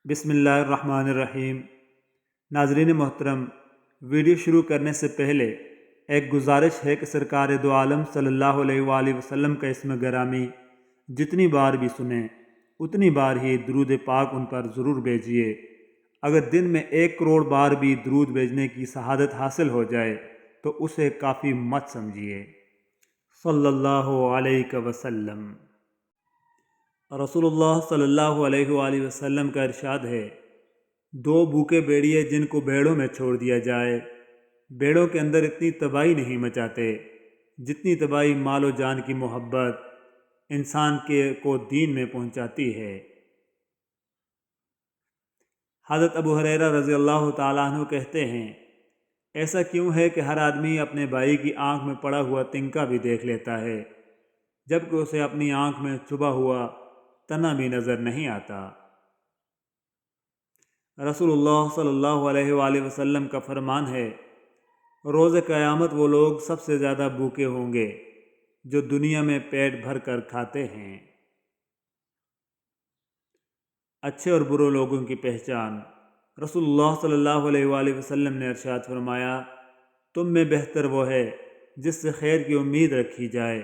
بسم اللہ الرحمن الرحیم۔ ناظرین محترم، ویڈیو شروع کرنے سے پہلے ایک گزارش ہے کہ سرکار دو عالم صلی اللہ علیہ وآلہ وسلم کا اسم گرامی جتنی بار بھی سنیں اتنی بار ہی درود پاک ان پر ضرور بھیجیے۔ اگر دن میں 1 کروڑ بار بھی درود بھیجنے کی سعادت حاصل ہو جائے تو اسے کافی مت سمجھیے۔ صلی اللہ علیہ وسلم۔ رسول اللہ صلی اللہ علیہ وآلہ وسلم کا ارشاد ہے، 2 بھوکے بھیڑیے جن کو بیڑوں میں چھوڑ دیا جائے، بیڑوں کے اندر اتنی تباہی نہیں مچاتے جتنی تباہی مال و جان کی محبت انسان کو دین میں پہنچاتی ہے۔ حضرت ابو ہریرہ رضی اللہ تعالیٰ عنہ کہتے ہیں، ایسا کیوں ہے کہ ہر آدمی اپنے بھائی کی آنکھ میں پڑا ہوا تنکا بھی دیکھ لیتا ہے جبکہ اسے اپنی آنکھ میں چبھا ہوا تنا بھی نظر نہیں آتا؟ رسول اللہ صلی اللہ علیہ وآلہ وسلم کا فرمان ہے، روز قیامت وہ لوگ سب سے زیادہ بھوکے ہوں گے جو دنیا میں پیٹ بھر کر کھاتے ہیں۔ اچھے اور برے لوگوں کی پہچان۔ رسول اللہ صلی اللہ علیہ وآلہ وسلم نے ارشاد فرمایا، تم میں بہتر وہ ہے جس سے خیر کی امید رکھی جائے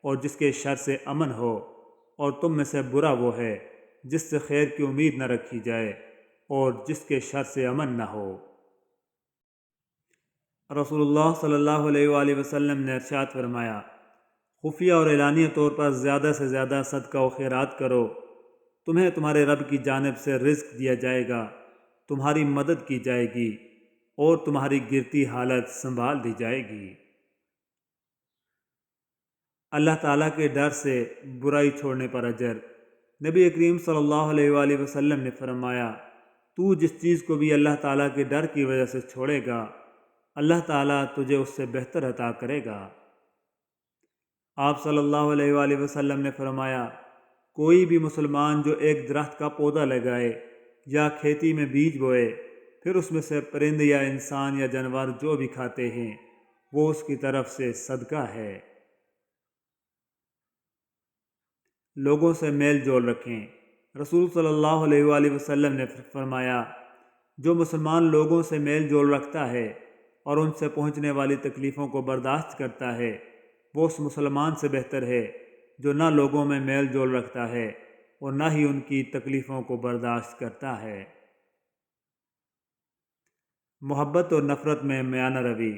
اور جس کے شر سے امن ہو، اور تم میں سے برا وہ ہے جس سے خیر کی امید نہ رکھی جائے اور جس کے شر سے امن نہ ہو۔ رسول اللہ صلی اللہ علیہ وآلہ وسلم نے ارشاد فرمایا، خفیہ اور اعلانیہ طور پر زیادہ سے زیادہ صدقہ و خیرات کرو، تمہیں تمہارے رب کی جانب سے رزق دیا جائے گا، تمہاری مدد کی جائے گی اور تمہاری گرتی حالت سنبھال دی جائے گی۔ اللہ تعالیٰ کے ڈر سے برائی چھوڑنے پر اجر۔ نبی کریم صلی اللہ علیہ وآلہ وسلم نے فرمایا، تو جس چیز کو بھی اللہ تعالیٰ کے ڈر کی وجہ سے چھوڑے گا، اللہ تعالیٰ تجھے اس سے بہتر عطا کرے گا۔ آپ صلی اللہ علیہ وآلہ وسلم نے فرمایا، کوئی بھی مسلمان جو ایک درخت کا پودا لگائے یا کھیتی میں بیج بوئے، پھر اس میں سے پرندے یا انسان یا جانور جو بھی کھاتے ہیں وہ اس کی طرف سے صدقہ ہے۔ لوگوں سے میل جول رکھیں۔ رسول صلی اللہ علیہ وآلہ وسلم نے فرمایا، جو مسلمان لوگوں سے میل جول رکھتا ہے اور ان سے پہنچنے والی تکلیفوں کو برداشت کرتا ہے، وہ اس مسلمان سے بہتر ہے جو نہ لوگوں میں میل جول رکھتا ہے اور نہ ہی ان کی تکلیفوں کو برداشت کرتا ہے۔ محبت اور نفرت میں میانہ روی۔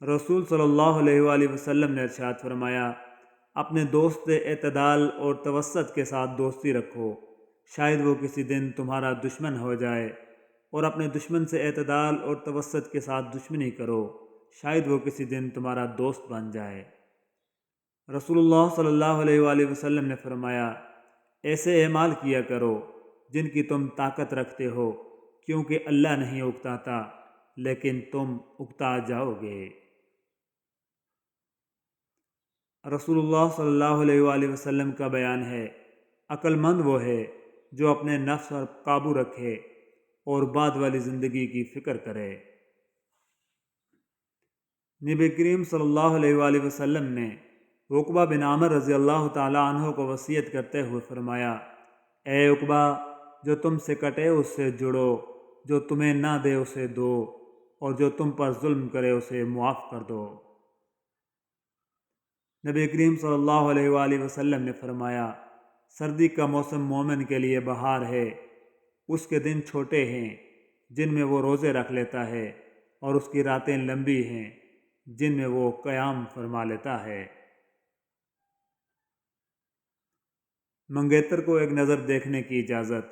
رسول صلی اللہ علیہ وآلہ وسلم نے ارشاد فرمایا، اپنے دوست سے اعتدال اور توسط کے ساتھ دوستی رکھو، شاید وہ کسی دن تمہارا دشمن ہو جائے، اور اپنے دشمن سے اعتدال اور توسط کے ساتھ دشمنی کرو، شاید وہ کسی دن تمہارا دوست بن جائے۔ رسول اللہ صلی اللہ علیہ وآلہ وسلم نے فرمایا، ایسے اعمال کیا کرو جن کی تم طاقت رکھتے ہو، کیونکہ اللہ نہیں اکتاتا لیکن تم اکتا جاؤ گے۔ رسول اللہ صلی اللہ علیہ وآلہ وسلم کا بیان ہے، عقل مند وہ ہے جو اپنے نفس پر قابو رکھے اور بعد والی زندگی کی فکر کرے۔ نبی کریم صلی اللہ علیہ وآلہ وسلم نے عقبہ بن عامر رضی اللہ تعالیٰ عنہ کو وصیت کرتے ہوئے فرمایا، اے عقبہ، جو تم سے کٹے اس سے جڑو، جو تمہیں نہ دے اسے دو، اور جو تم پر ظلم کرے اسے معاف کر دو۔ نبی کریم صلی اللہ علیہ وآلہ وسلم نے فرمایا، سردی کا موسم مومن کے لیے بہار ہے، اس کے دن چھوٹے ہیں جن میں وہ روزے رکھ لیتا ہے، اور اس کی راتیں لمبی ہیں جن میں وہ قیام فرما لیتا ہے۔ منگیتر کو ایک نظر دیکھنے کی اجازت۔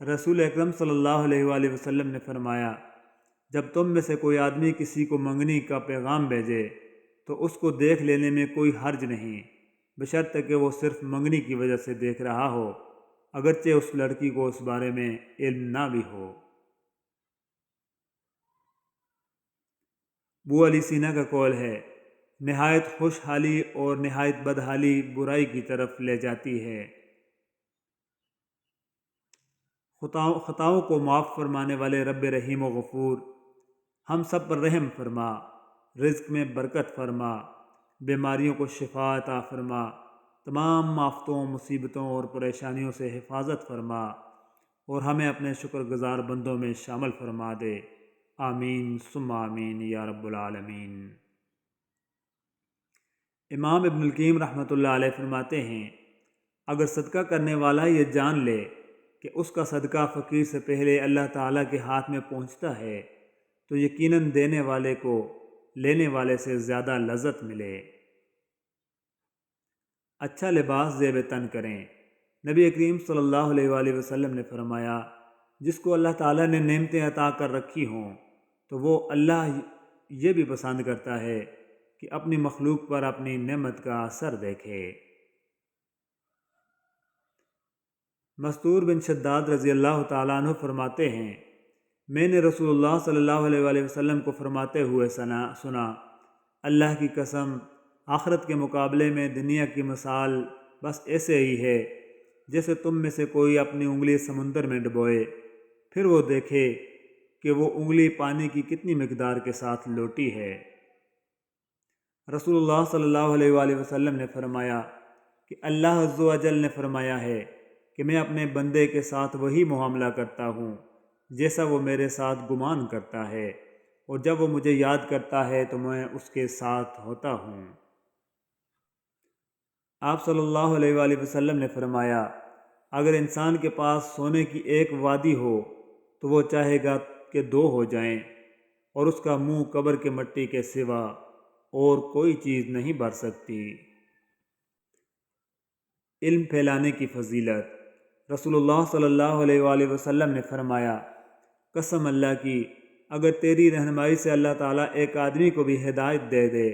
رسول اکرم صلی اللہ علیہ وآلہ وسلم نے فرمایا، جب تم میں سے کوئی آدمی کسی کو منگنی کا پیغام بھیجے تو اس کو دیکھ لینے میں کوئی حرج نہیں، بشرطے کہ وہ صرف منگنی کی وجہ سے دیکھ رہا ہو، اگرچہ اس لڑکی کو اس بارے میں علم نہ بھی ہو۔ ابو علی سینا کا قول ہے، نہایت خوشحالی اور نہایت بدحالی برائی کی طرف لے جاتی ہے۔ خطاؤں کو معاف فرمانے والے رب رحیم و غفور، ہم سب پر رحم فرما، رزق میں برکت فرما، بیماریوں کو شفا عطا فرما، تمام آفتوں، مصیبتوں اور پریشانیوں سے حفاظت فرما، اور ہمیں اپنے شکر گزار بندوں میں شامل فرما دے۔ آمین ثم آمین یا رب العالمین۔ امام ابن القیم رحمۃ اللہ علیہ فرماتے ہیں، اگر صدقہ کرنے والا یہ جان لے کہ اس کا صدقہ فقیر سے پہلے اللہ تعالیٰ کے ہاتھ میں پہنچتا ہے تو یقیناً دینے والے کو لینے والے سے زیادہ لذت ملے۔ اچھا لباس زیب تن کریں۔ نبی کریم صلی اللہ علیہ وآلہ وسلم نے فرمایا، جس کو اللہ تعالیٰ نے نعمتیں عطا کر رکھی ہوں تو وہ اللہ یہ بھی پسند کرتا ہے کہ اپنی مخلوق پر اپنی نعمت کا اثر دیکھے۔ مستور بن شداد رضی اللہ تعالیٰ عنہ فرماتے ہیں، میں نے رسول اللہ صلی اللہ علیہ وآلہ وسلم کو فرماتے ہوئے سنا، اللہ کی قسم، آخرت کے مقابلے میں دنیا کی مثال بس ایسے ہی ہے جیسے تم میں سے کوئی اپنی انگلی سمندر میں ڈبوئے، پھر وہ دیکھے کہ وہ انگلی پانی کی کتنی مقدار کے ساتھ لوٹی ہے۔ رسول اللہ صلی اللہ علیہ وآلہ وسلم نے فرمایا کہ اللہ عز و جل نے فرمایا ہے کہ میں اپنے بندے کے ساتھ وہی معاملہ کرتا ہوں جیسا وہ میرے ساتھ گمان کرتا ہے، اور جب وہ مجھے یاد کرتا ہے تو میں اس کے ساتھ ہوتا ہوں۔ آپ صلی اللہ علیہ وآلہ وسلم نے فرمایا، اگر انسان کے پاس سونے کی ایک وادی ہو تو وہ چاہے گا کہ 2 ہو جائیں، اور اس کا منہ قبر کے مٹی کے سوا اور کوئی چیز نہیں بھر سکتی۔ علم پھیلانے کی فضیلت۔ رسول اللہ صلی اللہ علیہ وآلہ وسلم نے فرمایا، قسم اللہ کی، اگر تیری رہنمائی سے اللہ تعالیٰ ایک آدمی کو بھی ہدایت دے دے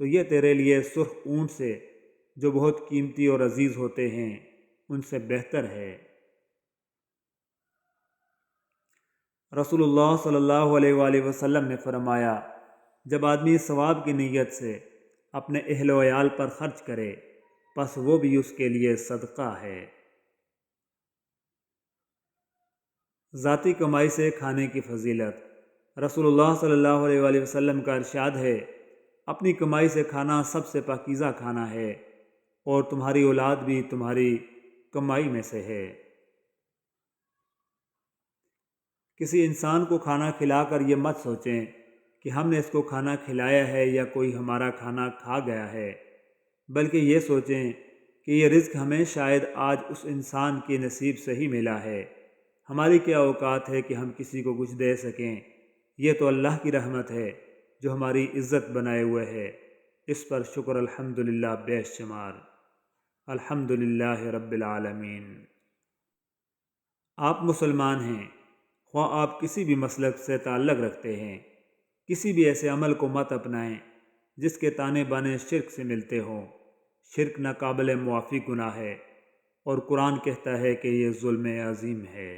تو یہ تیرے لیے سرخ اونٹ سے، جو بہت قیمتی اور عزیز ہوتے ہیں، ان سے بہتر ہے۔ رسول اللہ صلی اللہ علیہ وآلہ وسلم نے فرمایا، جب آدمی ثواب کی نیت سے اپنے اہل و عیال پر خرچ کرے پس وہ بھی اس کے لیے صدقہ ہے۔ ذاتی کمائی سے کھانے کی فضیلت۔ رسول اللہ صلی اللہ علیہ وآلہ وسلم کا ارشاد ہے، اپنی کمائی سے کھانا سب سے پاکیزہ کھانا ہے، اور تمہاری اولاد بھی تمہاری کمائی میں سے ہے۔ کسی انسان کو کھانا کھلا کر یہ مت سوچیں کہ ہم نے اس کو کھانا کھلایا ہے یا کوئی ہمارا کھانا کھا گیا ہے، بلکہ یہ سوچیں کہ یہ رزق ہمیں شاید آج اس انسان کے نصیب سے ہی ملا ہے۔ ہماری کیا اوقات ہے کہ ہم کسی کو کچھ دے سکیں؟ یہ تو اللہ کی رحمت ہے جو ہماری عزت بنائے ہوئے ہے، اس پر شکر الحمدللہ بے شمار۔ الحمدللہ رب العالمین۔ آپ مسلمان ہیں، خواہ آپ کسی بھی مسلک سے تعلق رکھتے ہیں، کسی بھی ایسے عمل کو مت اپنائیں جس کے تانے بانے شرک سے ملتے ہوں۔ شرک ناقابل معافی گناہ ہے، اور قرآن کہتا ہے کہ یہ ظلم عظیم ہے۔